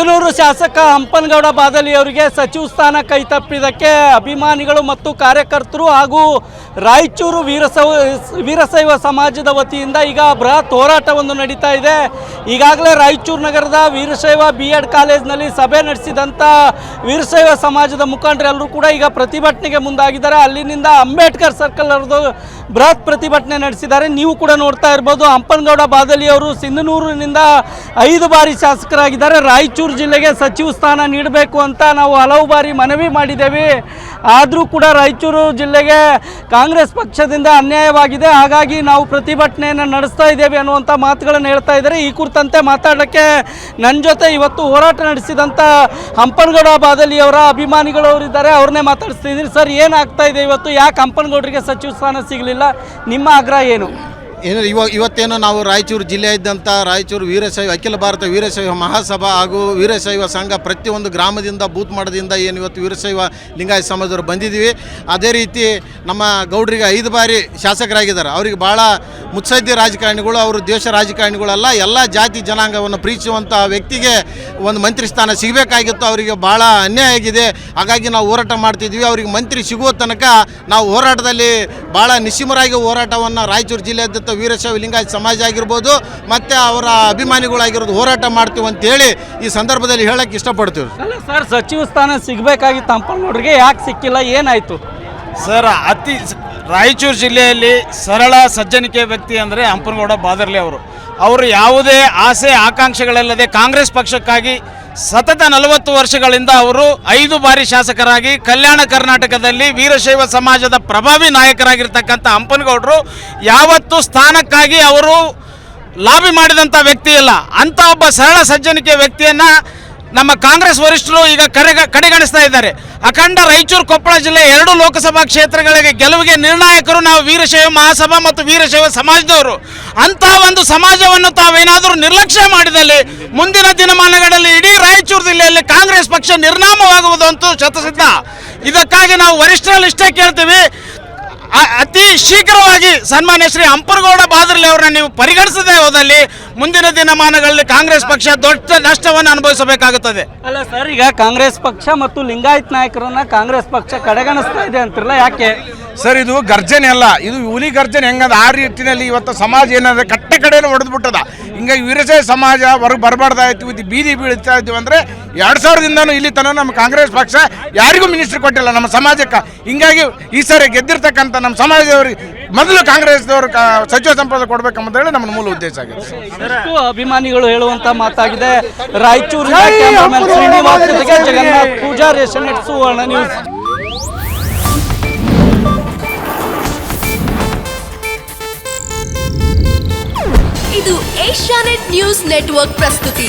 ಸಿಂಧನೂರು ಶಾಸಕ ಹಂಪನಗೌಡ ಬಾದಲಿ ಅವರಿಗೆ ಸಚಿವ ಸ್ಥಾನ ಕೈತಪ್ಪಿದ್ದಕ್ಕೆ ಅಭಿಮಾನಿಗಳು ಮತ್ತು ಕಾರ್ಯಕರ್ತರು ಹಾಗೂ ರಾಯಚೂರು ವೀರಶೈವ ಸಮಾಜದ ವತಿಯಿಂದ ಈಗ ಬೃಹತ್ ಹೋರಾಟವನ್ನು ನಡೀತಾ ಇದೆ. ಈಗಾಗಲೇ ರಾಯಚೂರು ನಗರದ ವೀರಶೈವ BEd ಕಾಲೇಜಿನಲ್ಲಿ ಸಭೆ ನಡೆಸಿದಂಥ ವೀರಶೈವ ಸಮಾಜದ ಮುಖಂಡರೆಲ್ಲರೂ ಕೂಡ ಈಗ ಪ್ರತಿಭಟನೆಗೆ ಮುಂದಾಗಿದ್ದಾರೆ. ಅಲ್ಲಿನಿಂದ ಅಂಬೇಡ್ಕರ್ ಸರ್ಕಲ್ ಅವ್ರದ್ದು ಬೃಹತ್ ಪ್ರತಿಭಟನೆ ನಡೆಸಿದ್ದಾರೆ. ನೀವು ಕೂಡ ನೋಡ್ತಾ ಇರ್ಬೋದು, ಹಂಪನಗೌಡ ಬಾದಲಿ ಅವರು ಸಿಂಧನೂರಿನಿಂದ 5 ಬಾರಿ ಶಾಸಕರಾಗಿದ್ದಾರೆ. ರಾಯಚೂರು ಜಿಲ್ಲೆಗೆ ಸಚಿವ ಸ್ಥಾನ ನೀಡಬೇಕು ಅಂತ ನಾವು ಹಲವು ಬಾರಿ ಮನವಿ ಮಾಡಿದ್ದೇವೆ. ಆದರೂ ಕೂಡ ರಾಯಚೂರು ಜಿಲ್ಲೆಗೆ ಕಾಂಗ್ರೆಸ್ ಪಕ್ಷದಿಂದ ಅನ್ಯಾಯವಾಗಿದೆ, ಹಾಗಾಗಿ ನಾವು ಪ್ರತಿಭಟನೆಯನ್ನು ನಡೆಸ್ತಾ ಇದ್ದೇವೆ ಅನ್ನುವಂಥ ಮಾತುಗಳನ್ನು ಹೇಳ್ತಾ ಇದ್ದಾರೆ. ಈ ಕುರಿತಂತೆ ಮಾತಾಡೋಕ್ಕೆ ನನ್ನ ಜೊತೆ ಇವತ್ತು ಹೋರಾಟ ನಡೆಸಿದಂಥ ಹಂಪನಗೌಡ ಬಾದಲಿಯವರ ಅಭಿಮಾನಿಗಳವರಿದ್ದಾರೆ, ಅವ್ರನ್ನೇ ಮಾತಾಡಿಸ್ತಿದ್ದೀನಿ. ಸರ್, ಏನಾಗ್ತಾ ಇದೆ ಇವತ್ತು? ಯಾಕೆ ಹಂಪನಗೌಡರಿಗೆ ಸಚಿವ ಸ್ಥಾನ ಸಿಗಲಿಲ್ಲ? ನಿಮ್ಮ ಆಗ್ರಹ ಏನು? ಇವತ್ತೇನು ನಾವು ರಾಯಚೂರು ಜಿಲ್ಲೆಯಾದ್ಯಂತ ರಾಯಚೂರು ವೀರಶೈವ ಅಖಿಲ ಭಾರತ ವೀರಶೈವ ಮಹಾಸಭಾ ಹಾಗೂ ವೀರಶೈವ ಸಂಘ ಪ್ರತಿಯೊಂದು ಗ್ರಾಮದಿಂದ ಬೂತ್ ಮಠದಿಂದ ಏನು ಇವತ್ತು ವೀರಶೈವ ಲಿಂಗಾಯತ ಸಮಾಜದವರು ಬಂದಿದ್ದೀವಿ. ಅದೇ ರೀತಿ ನಮ್ಮ ಗೌಡರಿಗೆ 5 ಬಾರಿ ಶಾಸಕರಾಗಿದ್ದಾರೆ. ಅವರಿಗೆ ಭಾಳ ಮುತ್ಸದ್ದಿ ರಾಜಕಾರಣಿಗಳು, ಅವರು ದೇಶ ರಾಜಕಾರಣಿಗಳಲ್ಲ, ಎಲ್ಲ ಜಾತಿ ಜನಾಂಗವನ್ನು ಪ್ರೀತಿಸುವಂಥ ವ್ಯಕ್ತಿಗೆ ಒಂದು ಮಂತ್ರಿ ಸ್ಥಾನ ಸಿಗಬೇಕಾಗಿತ್ತು. ಅವರಿಗೆ ಭಾಳ ಅನ್ಯಾಯ ಆಗಿದೆ. ಹಾಗಾಗಿ ನಾವು ಹೋರಾಟ ಮಾಡ್ತಿದ್ವಿ. ಅವರಿಗೆ ಮಂತ್ರಿ ಸಿಗುವ ತನಕ ನಾವು ಹೋರಾಟದಲ್ಲಿ ಭಾಳ ನಿಸ್ಸೀಮರಾಗಿ ಹೋರಾಟವನ್ನು ರಾಯಚೂರು ಜಿಲ್ಲೆಯಾದ್ಯಂತ ವೀರಶೈವ ಲಿಂಗಾಯತ ಸಮಾಜ ಆಗಿರ್ಬೋದು ಮತ್ತು ಅವರ ಅಭಿಮಾನಿಗಳಾಗಿರೋದು ಹೋರಾಟ ಮಾಡ್ತೀವಿ ಅಂತೇಳಿ ಈ ಸಂದರ್ಭದಲ್ಲಿ ಹೇಳಕ್ಕೆ ಇಷ್ಟಪಡ್ತೀವಿ. ಅಲ್ಲ ಸರ್, ಸಚಿವ ಸ್ಥಾನ ಸಿಗಬೇಕಾಗಿತ್ತು ಹಂಪನಗೌಡರಿಗೆ, ಯಾಕೆ ಸಿಕ್ಕಿಲ್ಲ? ಏನಾಯಿತು ಸರ್? ರಾಯಚೂರು ಜಿಲ್ಲೆಯಲ್ಲಿ ಸರಳ ಸಜ್ಜನಿಕೆ ವ್ಯಕ್ತಿ ಅಂದರೆ ಹಂಪನಗೌಡ ಬಾದರ್ಲಿ ಅವರು ಯಾವುದೇ ಆಸೆ ಆಕಾಂಕ್ಷೆಗಳಿಲ್ಲದೆ ಕಾಂಗ್ರೆಸ್ ಪಕ್ಷಕ್ಕಾಗಿ ಸತತ 40 ವರ್ಷಗಳಿಂದ ಅವರು 5 ಬಾರಿ ಶಾಸಕರಾಗಿ ಕಲ್ಯಾಣ ಕರ್ನಾಟಕದಲ್ಲಿ ವೀರಶೈವ ಸಮಾಜದ ಪ್ರಭಾವಿ ನಾಯಕರಾಗಿರ್ತಕ್ಕಂಥ ಹಂಪನಗೌಡರು ಯಾವತ್ತೂ ಸ್ಥಾನಕ್ಕಾಗಿ ಅವರು ಲಾಬಿ ಮಾಡಿದಂಥ ವ್ಯಕ್ತಿ ಇಲ್ಲ. ಅಂಥ ಒಬ್ಬ ಸರಳ ಸಜ್ಜನಿಕೆ ವ್ಯಕ್ತಿಯನ್ನು ನಮ್ಮ ಕಾಂಗ್ರೆಸ್ ವರಿಷ್ಠರು ಈಗ ಕಡೆಗಣಿಸ್ತಾ ಇದ್ದಾರೆ. ಅಖಂಡ ರಾಯಚೂರು ಕೊಪ್ಪಳ ಜಿಲ್ಲೆ 2 ಲೋಕಸಭಾ ಕ್ಷೇತ್ರಗಳಿಗೆ ಗೆಲುವಿಗೆ ನಿರ್ಣಾಯಕರು ನಾವು ವೀರಶೈವ ಮಹಾಸಭಾ ಮತ್ತು ವೀರಶೈವ ಸಮಾಜದವರು. ಅಂತಹ ಒಂದು ಸಮಾಜವನ್ನು ತಾವೇನಾದರೂ ನಿರ್ಲಕ್ಷ್ಯ ಮಾಡಿದಲ್ಲಿ ಮುಂದಿನ ದಿನಮಾನಗಳಲ್ಲಿ ಇಡೀ ರಾಯಚೂರು ಜಿಲ್ಲೆಯಲ್ಲಿ ಕಾಂಗ್ರೆಸ್ ಪಕ್ಷ ನಿರ್ನಾಮವಾಗುವುದು ಅಂತೂ ಶತಸಿದ್ಧ. ಇದಕ್ಕಾಗಿ ನಾವು ವರಿಷ್ಠರಲ್ಲಿ ಇಷ್ಟೇ ಕೇಳ್ತೀವಿ, ಅತಿ ಶೀಘ್ರವಾಗಿ ಸನ್ಮಾನ್ಯ ಶ್ರೀ ಹಂಪನಗೌಡ ಬಾದರ್ಲಿ ಅವರನ್ನ ನೀವು ಪರಿಗಣಿಸದೆ ಹೋದಲ್ಲಿ ಮುಂದಿನ ದಿನಮಾನಗಳಲ್ಲಿ ಕಾಂಗ್ರೆಸ್ ಪಕ್ಷ ದೊಡ್ಡ ನಷ್ಟವನ್ನು ಅನುಭವಿಸಬೇಕಾಗುತ್ತದೆ. ಅಲ್ಲ ಸರ್, ಈಗ ಕಾಂಗ್ರೆಸ್ ಪಕ್ಷ ಮತ್ತು ಲಿಂಗಾಯತ್ ನಾಯಕರನ್ನ ಕಾಂಗ್ರೆಸ್ ಪಕ್ಷ ಕಡೆಗಣಿಸ್ತಾ ಇದೆ ಅಂತಿರಲ್ಲ, ಯಾಕೆ ಸರ್? ಇದು ಗರ್ಜನೆ ಅಲ್ಲ, ಇದು ಹುಲಿ ಗರ್ಜನೆ. ಹೆಂಗಂದ್ರೆ ಆ ರೀತಿಯಲ್ಲಿ ಇವತ್ತು ಸಮಾಜ ಏನಂದ್ರೆ ಕಟ್ಟೆ ಕಡೆಯನ್ನು ಹೊಡೆದ್ಬಿಟ್ಟದ. ಹಿಂಗಾಗಿ ವೀರಶೈವ ಸಮಾಜ ಹೊರಗೆ ಬರಬಾರ್ದಾಯ್ತು, ಇದು ಬೀದಿ ಬೀಳ್ತಾ ಇದ್ದೀವಿ ಅಂದರೆ 2000ದಿಂದನೂ ಇಲ್ಲಿ ತನಕ ನಮ್ಮ ಕಾಂಗ್ರೆಸ್ ಪಕ್ಷ ಯಾರಿಗೂ ಮಿನಿಸ್ಟ್ರಿ ಕೊಟ್ಟಿಲ್ಲ ನಮ್ಮ ಸಮಾಜಕ್ಕೆ. ಹಿಂಗಾಗಿ ಈ ಸಾರಿ ಗೆದ್ದಿರ್ತಕ್ಕಂಥ ನಮ್ಮ ಸಮಾಜದವ್ರಿಗೆ ಮೊದಲು ಕಾಂಗ್ರೆಸ್ದವರು ಸಚಿವ ಸಂಪದ ಕೊಡಬೇಕಂತ ಹೇಳಿ ನಮ್ಮ ಮೂಲ ಉದ್ದೇಶ ಆಗಿದೆ. ಅಭಿಮಾನಿಗಳು ಹೇಳುವಂತ ಮಾತಾಗಿದೆ. ರಾಯಚೂರಿನ ಕ್ಯಾಮರಾಮನ್ ಶ್ರೀನಿವಾಸ್ ಜೊತೆಗೆ ಜಗನ್ನಾಥ್ ಪೂಜಾರಿ, ಸುವರ್ಣ ನ್ಯೂಸ್. ಇದು ಏಷ್ಯಾನೆಟ್ ನ್ಯೂಸ್ ನೆಟ್ವರ್ಕ್ ಪ್ರಸ್ತುತಿ.